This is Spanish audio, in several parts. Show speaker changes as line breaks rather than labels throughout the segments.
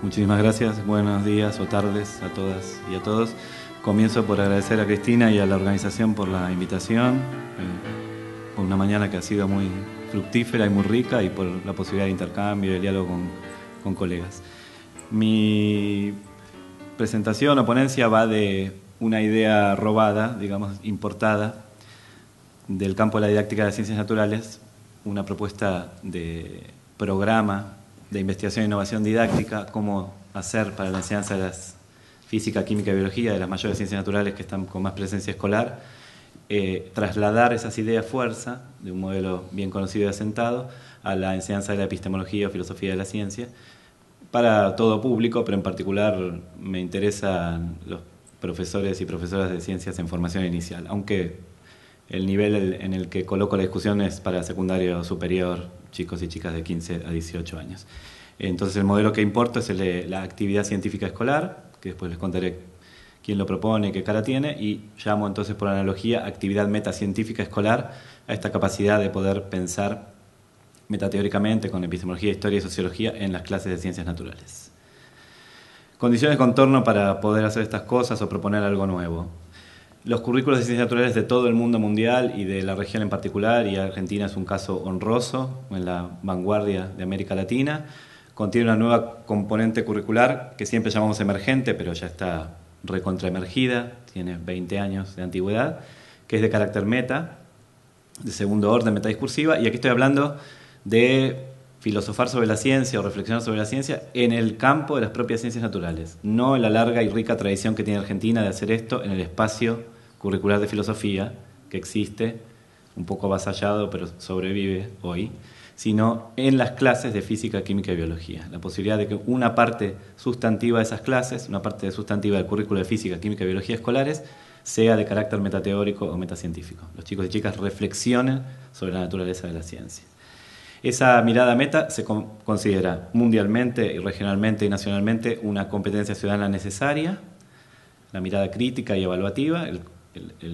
Muchísimas gracias, buenos días o tardes a todas y a todos. Comienzo por agradecer a Cristina y a la organización por la invitación, por una mañana que ha sido muy fructífera y muy rica y por la posibilidad de intercambio y de diálogo con colegas. Mi presentación o ponencia va de una idea robada, digamos, importada del campo de la didáctica de las ciencias naturales, una propuesta de programa de investigación e innovación didáctica, cómo hacer para la enseñanza de las física, química y biología, de las mayores ciencias naturales que están con más presencia escolar, trasladar esas ideas fuerza de un modelo bien conocido y asentado a la enseñanza de la epistemología o filosofía de la ciencia para todo público, pero en particular me interesan los profesores y profesoras de ciencias en formación inicial, aunque el nivel en el que coloco la discusión es para secundario superior, chicos y chicas de 15 a 18 años. Entonces el modelo que importa es el de la actividad científica escolar, que después les contaré quién lo propone y qué cara tiene, y llamo entonces por analogía actividad metacientífica escolar a esta capacidad de poder pensar metateóricamente con epistemología, historia y sociología en las clases de ciencias naturales. Condiciones de contorno para poder hacer estas cosas o proponer algo nuevo. Los currículos de ciencias naturales de todo el mundo mundial y de la región en particular, y Argentina es un caso honroso en la vanguardia de América Latina, contiene una nueva componente curricular que siempre llamamos emergente, pero ya está recontraemergida, tiene 20 años de antigüedad, que es de carácter meta, de segundo orden, metadiscursiva, y aquí estoy hablando de filosofar sobre la ciencia o reflexionar sobre la ciencia en el campo de las propias ciencias naturales, no en la larga y rica tradición que tiene Argentina de hacer esto en el espacio curricular de filosofía, que existe, un poco avasallado, pero sobrevive hoy, sino en las clases de física, química y biología. La posibilidad de que una parte sustantiva de esas clases, una parte sustantiva del currículo de física, química y biología escolares, sea de carácter metateórico o metacientífico. Los chicos y chicas reflexionen sobre la naturaleza de la ciencia. Esa mirada meta se considera mundialmente y regionalmente y nacionalmente una competencia ciudadana necesaria, la mirada crítica y evaluativa,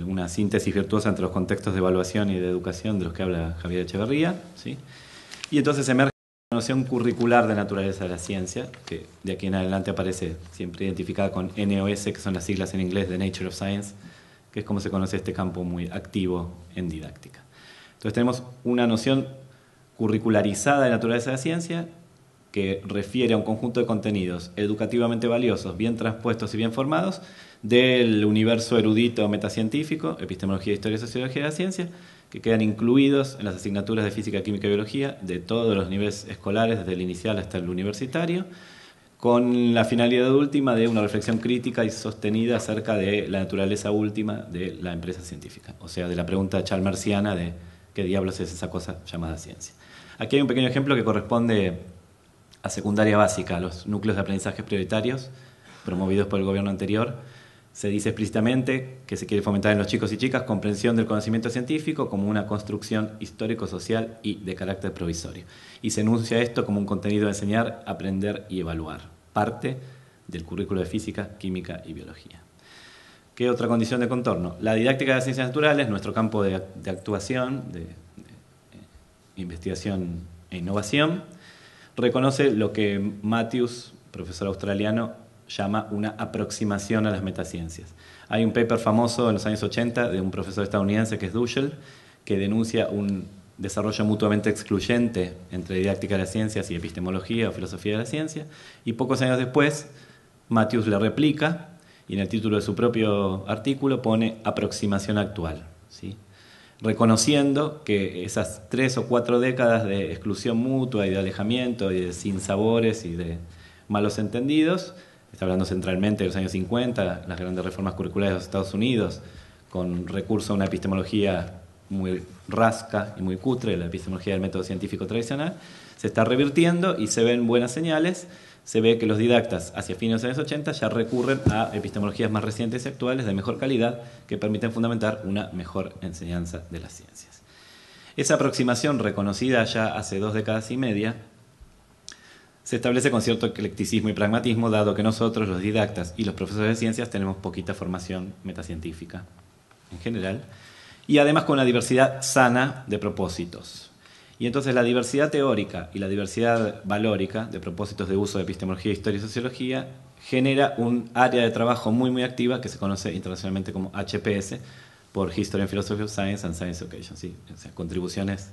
una síntesis virtuosa entre los contextos de evaluación y de educación de los que habla Javier Echeverría, ¿sí? Y entonces emerge la noción curricular de naturaleza de la ciencia, que de aquí en adelante aparece siempre identificada con NOS, que son las siglas en inglés de Nature of Science, que es como se conoce este campo muy activo en didáctica. Entonces tenemos una noción curricularizada de naturaleza de la ciencia, que refiere a un conjunto de contenidos educativamente valiosos, bien transpuestos y bien formados, del universo erudito metacientífico, epistemología, historia y sociología de la ciencia, que quedan incluidos en las asignaturas de física, química y biología de todos los niveles escolares, desde el inicial hasta el universitario, con la finalidad última de una reflexión crítica y sostenida acerca de la naturaleza última de la empresa científica, o sea, de la pregunta chalmersiana de qué diablos es esa cosa llamada ciencia. Aquí hay un pequeño ejemplo que corresponde a secundaria básica, a los núcleos de aprendizaje prioritarios promovidos por el gobierno anterior. Se dice explícitamente que se quiere fomentar en los chicos y chicas comprensión del conocimiento científico como una construcción histórico-social y de carácter provisorio. Y se enuncia esto como un contenido de enseñar, aprender y evaluar, parte del currículo de física, química y biología. ¿Qué otra condición de contorno? La didáctica de las ciencias naturales, nuestro campo de actuación, de investigación e innovación, reconoce lo que Matthews, profesor australiano, llama una aproximación a las metaciencias. Hay un paper famoso en los años 80 de un profesor estadounidense que es Dushel, que denuncia un desarrollo mutuamente excluyente entre didáctica de las ciencias y epistemología o filosofía de la ciencia, y pocos años después Matthews le replica y en el título de su propio artículo pone aproximación actual, ¿sí? Reconociendo que esas 3 o 4 décadas de exclusión mutua y de alejamiento y de sinsabores y de malos entendidos, está hablando centralmente de los años 50, las grandes reformas curriculares de los Estados Unidos, con recurso a una epistemología muy rasca y muy cutre, la epistemología del método científico tradicional, se está revirtiendo y se ven buenas señales. Se ve que los didactas hacia fines de los años 80 ya recurren a epistemologías más recientes y actuales de mejor calidad que permiten fundamentar una mejor enseñanza de las ciencias. Esa aproximación, reconocida ya hace 2 décadas y media, se establece con cierto eclecticismo y pragmatismo, dado que nosotros, los didactas y los profesores de ciencias, tenemos poquita formación metacientífica en general, y además con una diversidad sana de propósitos. Y entonces la diversidad teórica y la diversidad valórica de propósitos de uso de epistemología, historia y sociología genera un área de trabajo muy activa que se conoce internacionalmente como HPS, por History and Philosophy of Science and Science Education, ¿sí? O sea, contribuciones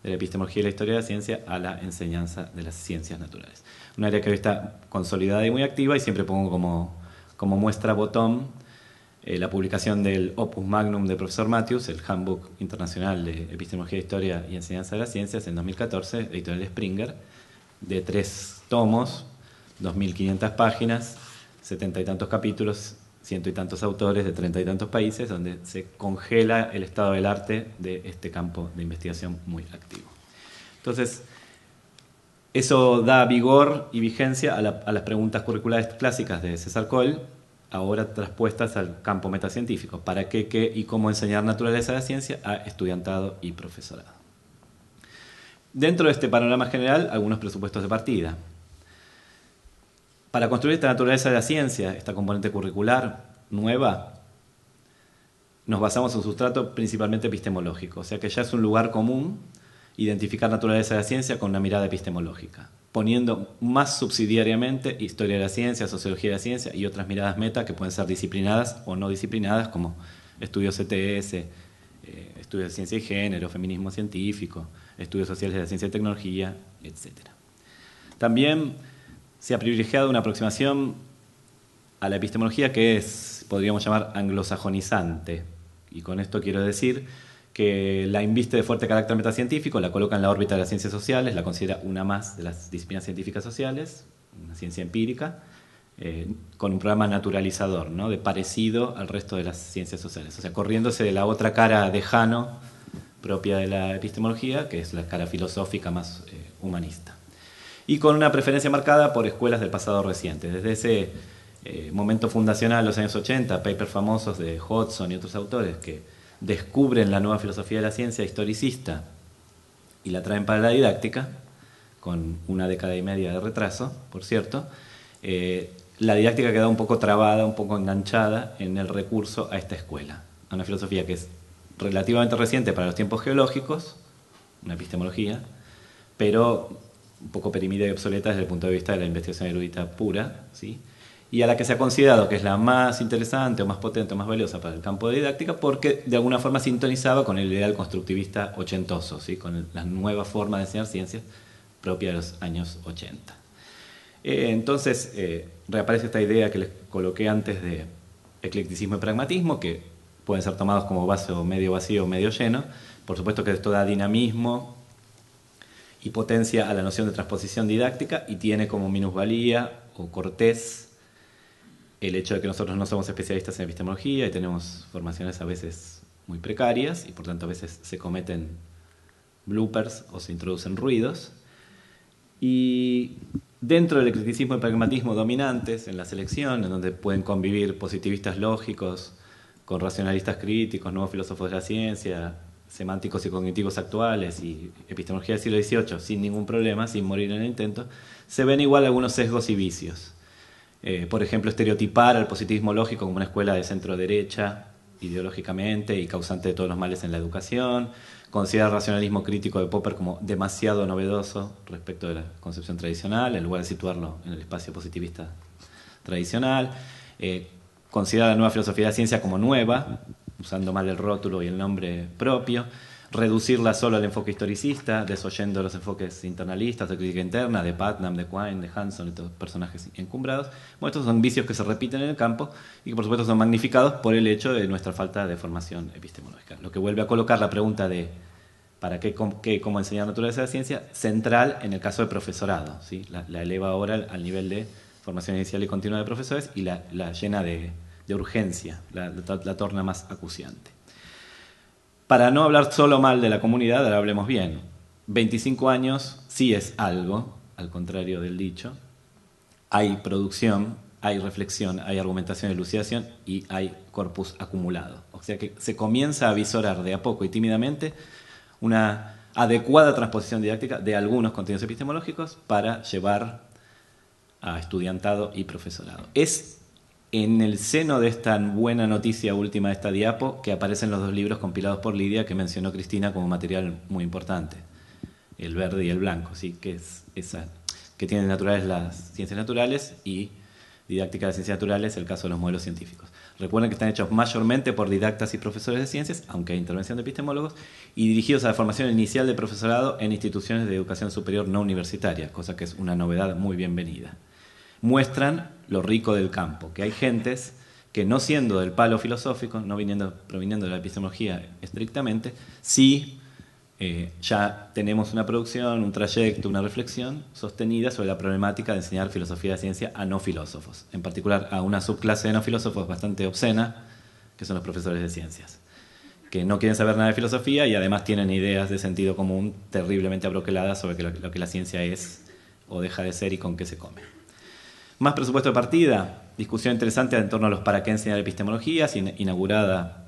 de la epistemología y la historia de la ciencia a la enseñanza de las ciencias naturales. Un área que hoy está consolidada y muy activa, y siempre pongo como muestra botón la publicación del Opus Magnum de profesor Matthews, el Handbook Internacional de Epistemología, Historia y Enseñanza de las Ciencias, en 2014, editorial de Springer, de 3 tomos, 2.500 páginas, 70 y tantos capítulos, 100 y tantos autores de 30 y tantos países, donde se congela el estado del arte de este campo de investigación muy activo. Entonces, eso da vigor y vigencia a las preguntas curriculares clásicas de César Coll, ahora traspuestas al campo metacientífico. ¿Para qué y cómo enseñar naturaleza de la ciencia a estudiantado y profesorado? Dentro de este panorama general, algunos presupuestos de partida. Para construir esta naturaleza de la ciencia, esta componente curricular nueva, nos basamos en un sustrato principalmente epistemológico, o sea que ya es un lugar común identificar naturaleza de la ciencia con una mirada epistemológica, poniendo más subsidiariamente historia de la ciencia, sociología de la ciencia y otras miradas meta que pueden ser disciplinadas o no disciplinadas, como estudios CTS, estudios de ciencia y género, feminismo científico, estudios sociales de la ciencia y tecnología, etc. También se ha privilegiado una aproximación a la epistemología que es, podríamos llamar, anglosajonizante. Y con esto quiero decir que la inviste de fuerte carácter metacientífico, la coloca en la órbita de las ciencias sociales, la considera una más de las disciplinas científicas sociales, una ciencia empírica, con un programa naturalizador, ¿no? De parecido al resto de las ciencias sociales. O sea, corriéndose de la otra cara de Jano, propia de la epistemología, que es la cara filosófica más humanista. Y con una preferencia marcada por escuelas del pasado reciente. Desde ese momento fundacional, los años 80, papers famosos de Hodgson y otros autores que descubren la nueva filosofía de la ciencia historicista y la traen para la didáctica, con una década y media de retraso, por cierto, la didáctica queda un poco trabada, un poco enganchada en el recurso a esta escuela, a una filosofía que es relativamente reciente para los tiempos geológicos, una epistemología, pero un poco perimida y obsoleta desde el punto de vista de la investigación erudita pura, ¿sí? Y a la que se ha considerado que es la más interesante o más potente o más valiosa para el campo de didáctica porque de alguna forma sintonizaba con el ideal constructivista ochentoso, ¿sí? Con la nueva forma de enseñar ciencias propia de los años 80. Entonces reaparece esta idea que les coloqué antes de eclecticismo y pragmatismo, que pueden ser tomados como vaso medio vacío o medio lleno. Por supuesto que esto da dinamismo y potencia a la noción de transposición didáctica y tiene como minusvalía o cortés el hecho de que nosotros no somos especialistas en epistemología y tenemos formaciones a veces muy precarias y por tanto a veces se cometen bloopers o se introducen ruidos. Y dentro del eclecticismo y pragmatismo dominantes en la selección, en donde pueden convivir positivistas lógicos con racionalistas críticos, nuevos filósofos de la ciencia, semánticos y cognitivos actuales y epistemología del siglo XVIII sin ningún problema, sin morir en el intento, se ven igual algunos sesgos y vicios. Por ejemplo, estereotipar al positivismo lógico como una escuela de centro-derecha ideológicamente y causante de todos los males en la educación, considerar el racionalismo crítico de Popper como demasiado novedoso respecto de la concepción tradicional, en lugar de situarlo en el espacio positivista tradicional, considerar la nueva filosofía de la ciencia como nueva, usando mal el rótulo y el nombre propio, reducirla solo al enfoque historicista, desoyendo los enfoques internalistas de crítica interna, de Putnam, de Quine, de Hanson, de todos los personajes encumbrados. Bueno, estos son vicios que se repiten en el campo y que por supuesto son magnificados por el hecho de nuestra falta de formación epistemológica. Lo que vuelve a colocar la pregunta de ¿para qué, cómo enseñar naturaleza de la ciencia? Central en el caso del profesorado, ¿sí? La eleva ahora al nivel de formación inicial y continua de profesores y la llena de urgencia, la torna más acuciante. Para no hablar solo mal de la comunidad, ahora hablemos bien. 25 años sí es algo, al contrario del dicho. Hay producción, hay reflexión, hay argumentación y elucidación y hay corpus acumulado. O sea que se comienza a visorar de a poco y tímidamente una adecuada transposición didáctica de algunos contenidos epistemológicos para llevar a estudiantado y profesorado. Es en el seno de esta buena noticia última de esta diapo que aparecen los 2 libros compilados por Lidia que mencionó Cristina como material muy importante. el verde y el blanco, ¿sí? Que es esa, que tienen naturales las ciencias naturales y didáctica de las ciencias naturales, el caso de los modelos científicos. Recuerden que están hechos mayormente por didactas y profesores de ciencias, aunque hay intervención de epistemólogos, y dirigidos a la formación inicial de profesorado en instituciones de educación superior no universitaria, cosa que es una novedad muy bienvenida. Muestran lo rico del campo, que hay gentes que no siendo del palo filosófico, no proviniendo de la epistemología estrictamente, sí ya tenemos una producción, un trayecto, una reflexión sostenida sobre la problemática de enseñar filosofía de la ciencia a no filósofos, en particular a una subclase de no filósofos bastante obscena, que son los profesores de ciencias, que no quieren saber nada de filosofía y además tienen ideas de sentido común terriblemente abroqueladas sobre lo que la ciencia es o deja de ser y con qué se come. Más presupuesto de partida, discusión interesante en torno a los para qué enseñar epistemología, inaugurada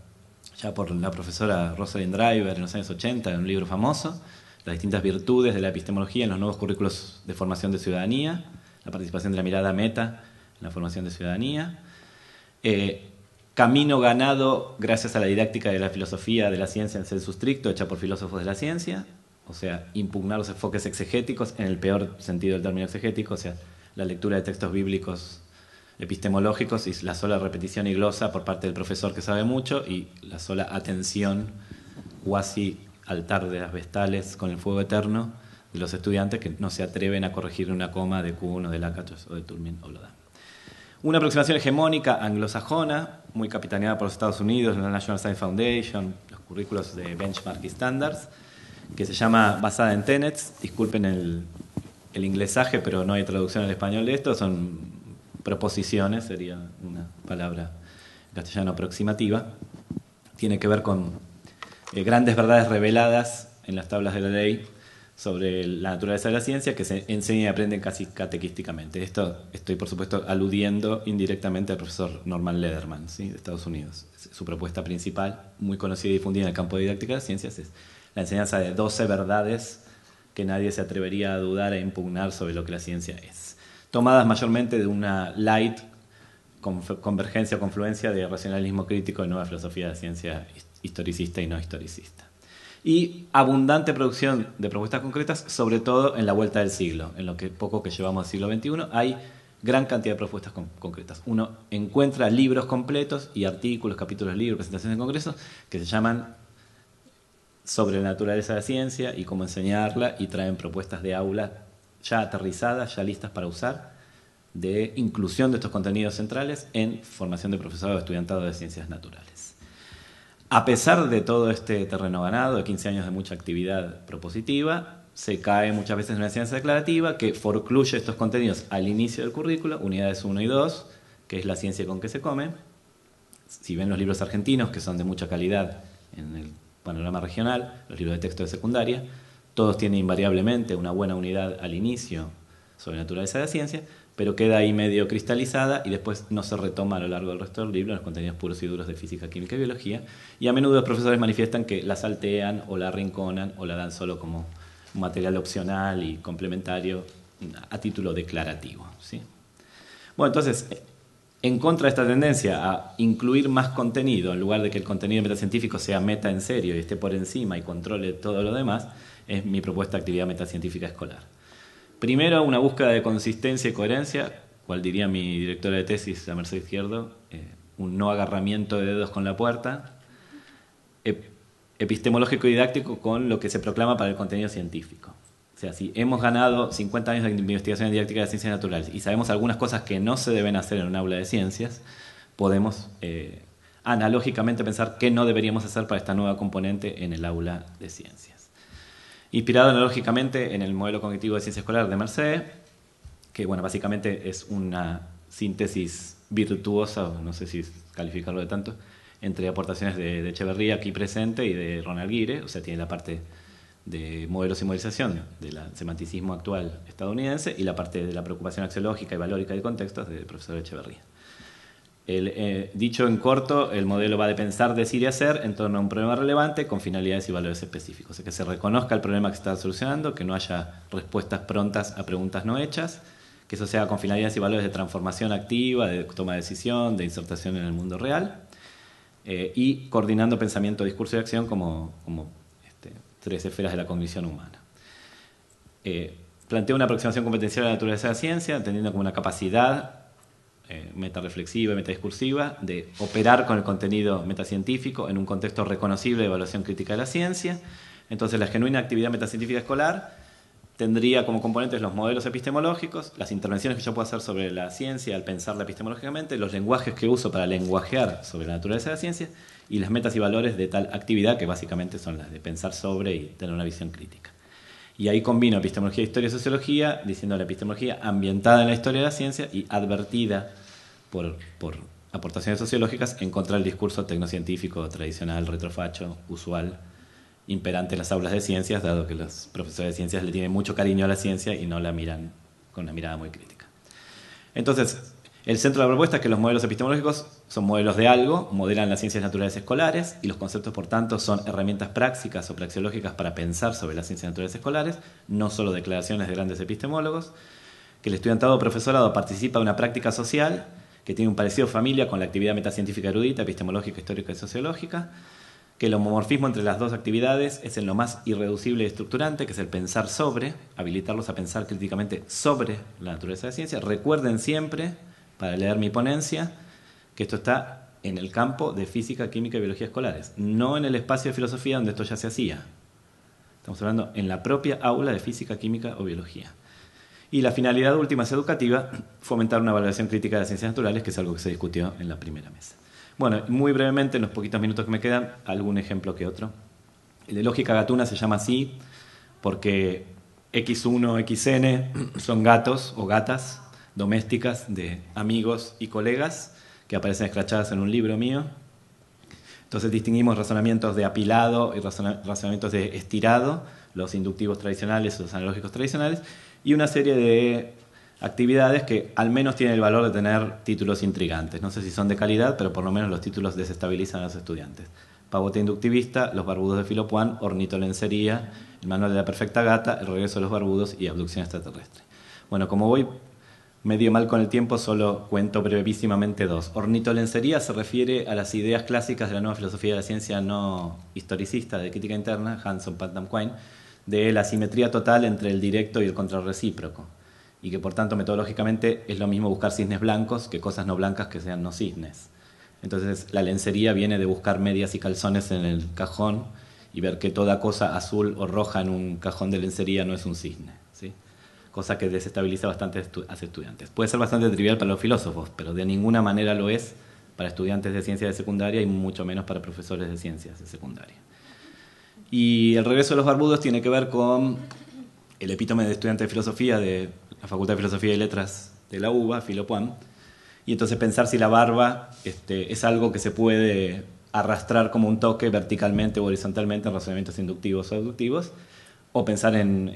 ya por la profesora Rosalind Driver en los años 80, en un libro famoso, las distintas virtudes de la epistemología en los nuevos currículos de formación de ciudadanía, la participación de la mirada meta en la formación de ciudadanía, camino ganado gracias a la didáctica de la filosofía de la ciencia en sensu stricto, hecha por filósofos de la ciencia, o sea, impugnar los enfoques exegéticos en el peor sentido del término exegético, o sea, la lectura de textos bíblicos epistemológicos y la sola repetición y glosa por parte del profesor que sabe mucho y la sola atención cuasi altar de las vestales con el fuego eterno de los estudiantes que no se atreven a corregir una coma de Kuhn o de Lakatos o de Toulmin o Blodan. Una aproximación hegemónica anglosajona, muy capitaneada por los Estados Unidos, la National Science Foundation, los currículos de benchmark y standards, que se llama basada en tenets. Disculpen el inglesaje, pero no hay traducción al español de esto, son proposiciones, sería una palabra en castellano aproximativa. Tiene que ver con grandes verdades reveladas en las tablas de la ley sobre la naturaleza de la ciencia que se enseñan y aprenden casi catequísticamente. Esto estoy, por supuesto, aludiendo indirectamente al profesor Norman Lederman, ¿sí?, de Estados Unidos. Su propuesta principal, muy conocida y difundida en el campo de didáctica de las ciencias, es la enseñanza de 12 verdades que nadie se atrevería a dudar e impugnar sobre lo que la ciencia es. Tomadas mayormente de una light convergencia o confluencia de racionalismo crítico y nueva filosofía de ciencia historicista y no historicista. Y abundante producción de propuestas concretas, sobre todo en la vuelta del siglo. En lo que poco que llevamos al siglo XXI hay gran cantidad de propuestas concretas. Uno encuentra libros completos y artículos, capítulos de libros, presentaciones en congresos que se llaman sobre la naturaleza de la ciencia y cómo enseñarla, y traen propuestas de aula ya aterrizadas, ya listas para usar, de inclusión de estos contenidos centrales en formación de profesorado o estudiantado de ciencias naturales. A pesar de todo este terreno ganado, de 15 años de mucha actividad propositiva, se cae muchas veces en una enseñanza declarativa que forcluye estos contenidos al inicio del currículo, unidades 1 y 2, que es la ciencia con que se come. Si ven los libros argentinos, que son de mucha calidad en el panorama regional, los libros de texto de secundaria, todos tienen invariablemente una buena unidad al inicio sobre naturaleza de la ciencia, pero queda ahí medio cristalizada y después no se retoma a lo largo del resto del libro, los contenidos puros y duros de física, química y biología, y a menudo los profesores manifiestan que la saltean o la arrinconan o la dan solo como un material opcional y complementario a título declarativo, ¿sí? Bueno, entonces, en contra de esta tendencia a incluir más contenido, en lugar de que el contenido metacientífico sea meta en serio y esté por encima y controle todo lo demás, es mi propuesta de actividad metacientífica escolar. Primero, una búsqueda de consistencia y coherencia, cual diría mi directora de tesis, la Mercedes Izquierdo, un no agarramiento de dedos con la puerta, epistemológico y didáctico con lo que se proclama para el contenido científico. O sea, si hemos ganado 50 años de investigación en didáctica de ciencias naturales y sabemos algunas cosas que no se deben hacer en un aula de ciencias, podemos analógicamente pensar qué no deberíamos hacer para esta nueva componente en el aula de ciencias. Inspirado analógicamente en el modelo cognitivo de ciencia escolar de Merced, que bueno, básicamente es una síntesis virtuosa, no sé si calificarlo de tanto, entre aportaciones de Echeverría aquí presente y de Ronald Guire, o sea, tiene la parte de modelos y modelización del semanticismo actual estadounidense y la parte de la preocupación axiológica y valórica de contextos del profesor Echeverría. Dicho en corto, el modelo va de pensar, decir y hacer en torno a un problema relevante con finalidades y valores específicos. O sea, que se reconozca el problema que se está solucionando, que no haya respuestas prontas a preguntas no hechas, que eso sea con finalidades y valores de transformación activa, de toma de decisión, de insertación en el mundo real, y coordinando pensamiento, discurso y acción como tres esferas de la cognición humana. plantea una aproximación competencial a la naturaleza de la ciencia, entendiendo como una capacidad metareflexiva y metadiscursiva de operar con el contenido metacientífico en un contexto reconocible de evaluación crítica de la ciencia. Entonces, la genuina actividad metacientífica escolar tendría como componentes los modelos epistemológicos, las intervenciones que yo puedo hacer sobre la ciencia al pensarla epistemológicamente, los lenguajes que uso para lenguajear sobre la naturaleza de la ciencia y las metas y valores de tal actividad, que básicamente son las de pensar sobre y tener una visión crítica. Y ahí combino epistemología, historia y sociología, diciendo la epistemología ambientada en la historia de la ciencia y advertida por aportaciones sociológicas en contra del discurso tecnocientífico tradicional, retrofacho, usual, imperante en las aulas de ciencias, dado que los profesores de ciencias le tienen mucho cariño a la ciencia y no la miran con una mirada muy crítica. Entonces, el centro de la propuesta es que los modelos epistemológicos son modelos de algo, modelan las ciencias naturales escolares y los conceptos, por tanto, son herramientas prácticas o praxeológicas para pensar sobre las ciencias naturales escolares, no solo declaraciones de grandes epistemólogos, que el estudiantado o profesorado participa de una práctica social que tiene un parecido familia con la actividad metacientífica erudita, epistemológica, histórica y sociológica, que el homomorfismo entre las dos actividades es en lo más irreducible y estructurante, que es el pensar sobre, habilitarlos a pensar críticamente sobre la naturaleza de la ciencia. Recuerden siempre, para leer mi ponencia, que esto está en el campo de física, química y biología escolares, no en el espacio de filosofía donde esto ya se hacía. Estamos hablando en la propia aula de física, química o biología. Y la finalidad última es educativa, fomentar una valoración crítica de las ciencias naturales, que es algo que se discutió en la primera mesa. Bueno, muy brevemente, en los poquitos minutos que me quedan, algún ejemplo que otro. El de lógica gatuna se llama así porque X1, XN son gatos o gatas domésticas de amigos y colegas que aparecen escrachadas en un libro mío. Entonces distinguimos razonamientos de apilado y razonamientos de estirado, los inductivos tradicionales, los analógicos tradicionales, y una serie de actividades que al menos tienen el valor de tener títulos intrigantes. No sé si son de calidad, pero por lo menos los títulos desestabilizan a los estudiantes. Pavote inductivista, los barbudos de Philo Puan, ornitolencería, el manual de la perfecta gata, el regreso de los barbudos y abducción extraterrestre. Bueno, como voy medio mal con el tiempo, solo cuento brevísimamente dos. Ornitolencería se refiere a las ideas clásicas de la nueva filosofía de la ciencia no historicista de crítica interna, Hanson, Putnam, Quine, de la simetría total entre el directo y el contrarrecíproco, y que por tanto metodológicamente es lo mismo buscar cisnes blancos que cosas no blancas que sean no cisnes. Entonces la lencería viene de buscar medias y calzones en el cajón y ver que toda cosa azul o roja en un cajón de lencería no es un cisne, ¿sí? Cosa que desestabiliza bastante a estudiantes. Puede ser bastante trivial para los filósofos, pero de ninguna manera lo es para estudiantes de ciencias de secundaria y mucho menos para profesores de ciencias de secundaria. Y el regreso de los barbudos tiene que ver con el epítome de estudiante de filosofía de la Facultad de Filosofía y Letras de la UBA, Philo Puan, y entonces pensar si la barba es algo que se puede arrastrar como un toque verticalmente o horizontalmente en razonamientos inductivos o abductivos, o pensar en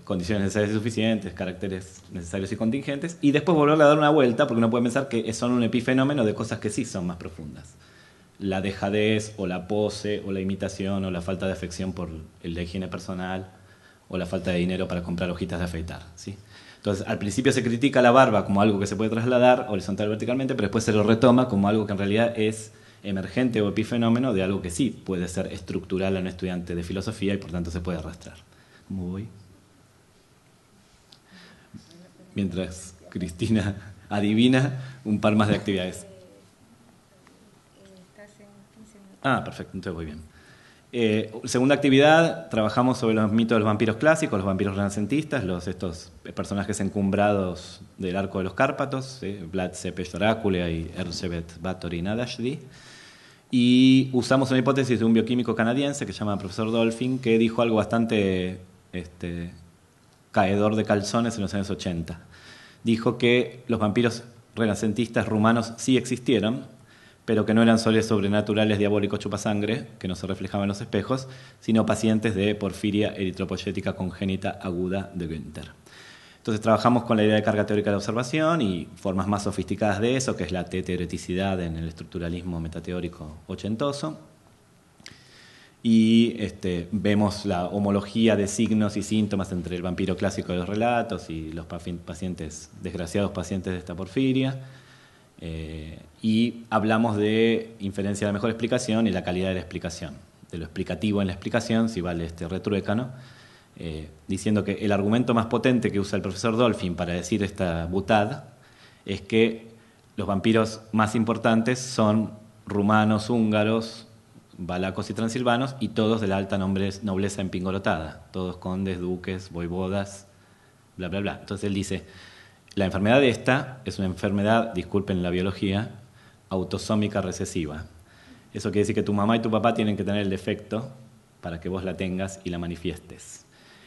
condiciones necesarias y suficientes, caracteres necesarios y contingentes, y después volverle a dar una vuelta, porque uno puede pensar que son un epifenómeno de cosas que sí son más profundas. La dejadez, o la pose, o la imitación, o la falta de afección por la higiene personal, o la falta de dinero para comprar hojitas de afeitar, ¿sí? Entonces, al principio se critica la barba como algo que se puede trasladar horizontal o verticalmente, pero después se lo retoma como algo que en realidad es emergente o epifenómeno de algo que sí puede ser estructural a un estudiante de filosofía y por tanto se puede arrastrar. ¿Cómo voy? Mientras Cristina adivina un par más de actividades. Ah, perfecto, entonces voy bien. Segunda actividad, trabajamos sobre los mitos de los vampiros clásicos, los vampiros renacentistas, estos personajes encumbrados del arco de los Cárpatos, Vlad Tepes Drácula y Erzsébet Báthory Nadasdy. Y usamos una hipótesis de un bioquímico canadiense que se llama profesor Dolphin, que dijo algo bastante caedor de calzones en los años 80. Dijo que los vampiros renacentistas rumanos sí existieron, pero que no eran seres sobrenaturales diabólicos chupasangre, que no se reflejaban en los espejos, sino pacientes de porfiria eritropoyética congénita aguda de Günther. Entonces trabajamos con la idea de carga teórica de observación y formas más sofisticadas de eso, que es la teoreticidad en el estructuralismo metateórico ochentoso. Y vemos la homología de signos y síntomas entre el vampiro clásico de los relatos y los desgraciados pacientes de esta porfiria. Y hablamos de inferencia de la mejor explicación y la calidad de la explicación, de lo explicativo en la explicación, si vale retruécano, diciendo que el argumento más potente que usa el profesor Dolphin para decir esta butad es que los vampiros más importantes son rumanos, húngaros, valacos y transilvanos, y todos de la alta nobleza empingorotada, todos condes, duques, voivodas, bla, bla, bla. Entonces él dice, la enfermedad de esta es una enfermedad, disculpen la biología, autosómica recesiva. Eso quiere decir que tu mamá y tu papá tienen que tener el defecto para que vos la tengas y la manifiestes.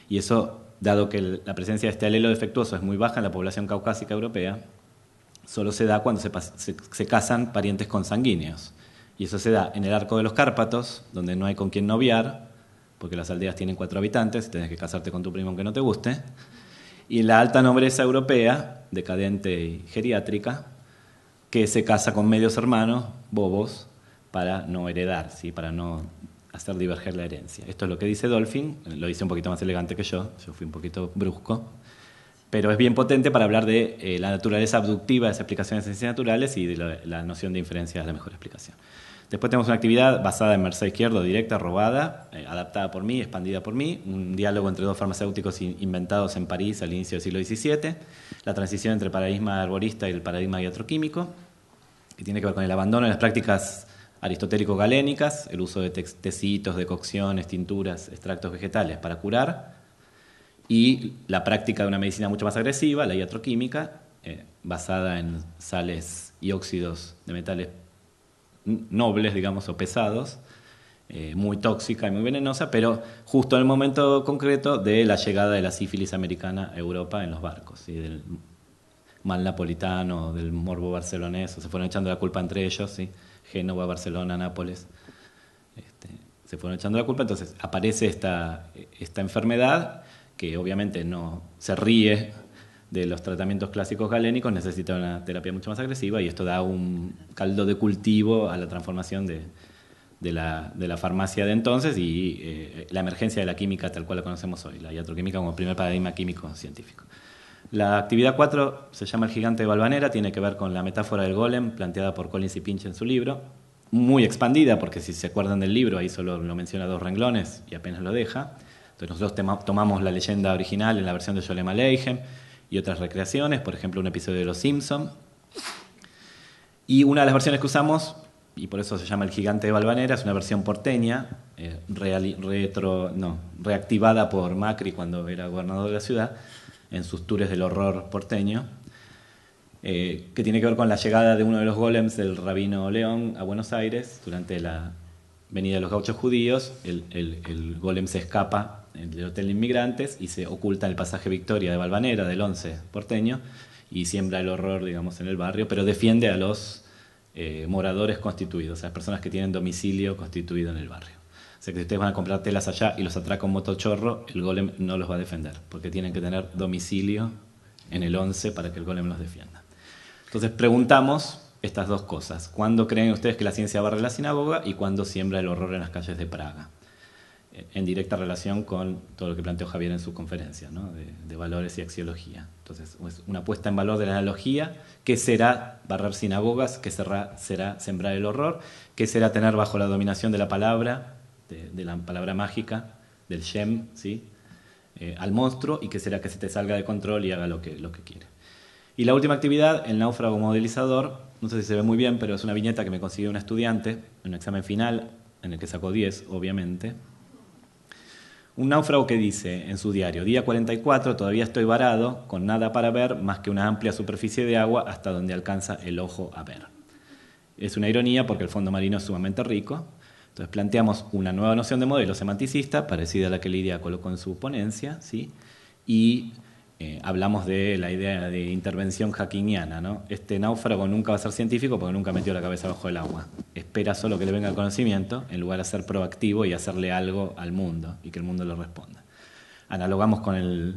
Y eso, dado que la presencia de este alelo defectuoso es muy baja en la población caucásica europea, solo se da cuando se casan parientes consanguíneos. Y eso se da en el arco de los Cárpatos, donde no hay con quien noviar, porque las aldeas tienen 4 habitantes, tenés que casarte con tu primo aunque no te guste. Y en la alta nobleza europea, decadente y geriátrica, que se casa con medios hermanos, bobos, para no heredar, ¿sí? Para no hacer diverger la herencia. Esto es lo que dice Dolphin, lo dice un poquito más elegante que yo fui un poquito brusco, pero es bien potente para hablar de la naturaleza abductiva de esas explicaciones de ciencias naturales y de la noción de inferencia es la mejor explicación. Después tenemos una actividad basada en Merced Izquierdo, directa, robada, adaptada por mí, expandida por mí, un diálogo entre 2 farmacéuticos inventados en París al inicio del siglo XVII, la transición entre el paradigma arborista y el paradigma iatroquímico, que tiene que ver con el abandono de las prácticas aristotélico-galénicas, el uso de tecitos, decocciones, tinturas, extractos vegetales para curar, y la práctica de una medicina mucho más agresiva, la iatroquímica, basada en sales y óxidos de metales nobles, digamos, o pesados, muy tóxica y muy venenosa, pero justo en el momento concreto de la llegada de la sífilis americana a Europa en los barcos, ¿sí? Del mal napolitano, del morbo barcelonés, se fueron echando la culpa entre ellos, ¿sí? Génova, Barcelona, Nápoles, se fueron echando la culpa, entonces aparece esta enfermedad que obviamente no se ríe de los tratamientos clásicos galénicos, necesita una terapia mucho más agresiva y esto da un caldo de cultivo a la transformación de la farmacia de entonces y la emergencia de la química tal cual la conocemos hoy, la iatroquímica como primer paradigma químico científico. La actividad 4 se llama El gigante de Valvanera, tiene que ver con la metáfora del golem planteada por Collins y Pinch en su libro, muy expandida porque si se acuerdan del libro ahí solo lo menciona 2 renglones y apenas lo deja. Entonces nosotros tomamos la leyenda original en la versión de Sholem Aleichem y otras recreaciones, por ejemplo un episodio de Los Simpson. Y una de las versiones que usamos, y por eso se llama El gigante de Valvanera, es una versión porteña, reactivada por Macri cuando era gobernador de la ciudad, en sus tours del horror porteño, que tiene que ver con la llegada de uno de los golems del Rabino León a Buenos Aires durante la venida de los gauchos judíos. El golem se escapa del hotel de inmigrantes y se oculta en el pasaje Victoria de Valvanera, del 11 porteño, y siembra el horror, digamos, en el barrio, pero defiende a los moradores constituidos, a las personas que tienen domicilio constituido en el barrio. O sea que si ustedes van a comprar telas allá y los atraca un motochorro, el golem no los va a defender, porque tienen que tener domicilio en el 11 para que el golem los defienda. Entonces preguntamos estas 2 cosas. ¿Cuándo creen ustedes que la ciencia barre la sinagoga y cuándo siembra el horror en las calles de Praga? En directa relación con todo lo que planteó Javier en su conferencia, ¿no? de valores y axiología. Entonces, es una puesta en valor de la analogía. ¿Qué será barrer sinagogas? ¿Qué será sembrar el horror? ¿Qué será tener bajo la dominación de la palabra, de la palabra mágica, del Shem, ¿sí? Al monstruo? ¿Y qué será que se te salga de control y haga lo que quiere? Y la última actividad, el náufrago modelizador. No sé si se ve muy bien, pero es una viñeta que me consiguió un estudiante en un examen final, en el que sacó 10, obviamente. Un náufrago que dice en su diario: día 44, todavía estoy varado, con nada para ver más que una amplia superficie de agua hasta donde alcanza el ojo a ver. Es una ironía porque el fondo marino es sumamente rico. Entonces planteamos una nueva noción de modelo semanticista, parecida a la que Lidia colocó en su ponencia, ¿sí? Y hablamos de la idea de intervención hackiniana, ¿no? Este náufrago nunca va a ser científico porque nunca metió la cabeza bajo el agua. Espera solo que le venga el conocimiento en lugar de ser proactivo y hacerle algo al mundo y que el mundo le responda. Analogamos con el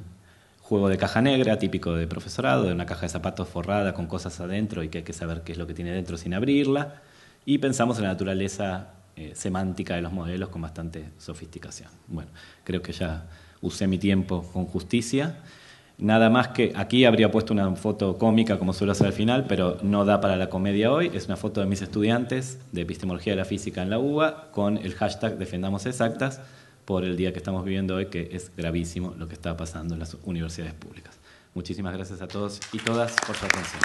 juego de caja negra, típico de profesorado, de una caja de zapatos forrada con cosas adentro y que hay que saber qué es lo que tiene dentro sin abrirla. Y pensamos en la naturaleza semántica de los modelos con bastante sofisticación. Bueno, creo que ya usé mi tiempo con justicia. Nada más que aquí habría puesto una foto cómica como suelo hacer al final, pero no da para la comedia hoy. Es una foto de mis estudiantes de epistemología de la física en la UBA con el hashtag Defendamos Exactas, por el día que estamos viviendo hoy, que es gravísimo lo que está pasando en las universidades públicas. Muchísimas gracias a todos y todas por su atención.